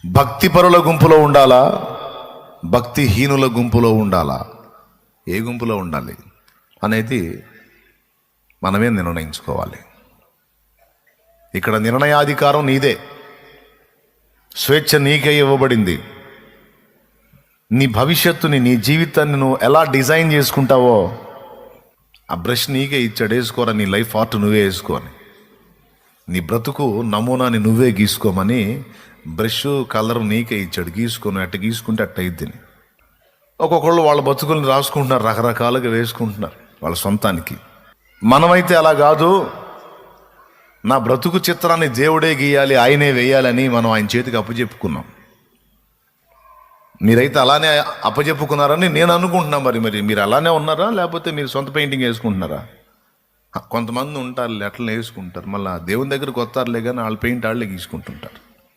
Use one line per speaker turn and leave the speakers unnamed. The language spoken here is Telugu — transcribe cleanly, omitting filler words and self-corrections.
భక్తిపరుల గుంపులో ఉండాలా, భక్తిహీనుల గుంపులో ఉండాలా, ఏ గుంపులో ఉండాలి అనేది మనమే నిర్ణయించుకోవాలి. ఇక్కడ నిర్ణయాధికారం నీదే, స్వేచ్ఛ నీకే ఇవ్వబడింది. నీ భవిష్యత్తుని, నీ జీవితాన్ని నువ్వు ఎలా డిజైన్ చేసుకుంటావో ఆ బ్రష్ నీకే ఇచ్చాడు. వేసుకోరా, నీ లైఫ్ ఆర్ట్ నువ్వే వేసుకోని, నీ బ్రతుకు నమూనాని నువ్వే గీసుకోమని బ్రష్ కలర్ నీకే ఇచ్చాడు. గీసుకొని అట్ట గీసుకుంటే అట్ట అయిద్దిని. ఒక్కొక్కళ్ళు వాళ్ళ బతుకుల్ని రాసుకుంటున్నారు, రకరకాలుగా వేసుకుంటున్నారు వాళ్ళ సొంతానికి. మనమైతే అలా కాదు, నా బ్రతుకు చిత్రాన్ని దేవుడే గీయాలి, ఆయనే వేయాలని మనం ఆయన చేతికి అప్పచెప్పుకున్నాం. మీరైతే అలానే అప్పచెప్పుకున్నారని నేను అనుకుంటున్నా. మరి మీరు అలానే ఉన్నారా, లేకపోతే మీరు సొంత పెయింటింగ్ వేసుకుంటున్నారా? కొంతమంది ఉంటారు అట్లా వేసుకుంటారు, మళ్ళీ దేవుని దగ్గరకు వస్తారులే కానీ వాళ్ళ పెయింట్ వాళ్ళే గీసుకుంటుంటారు.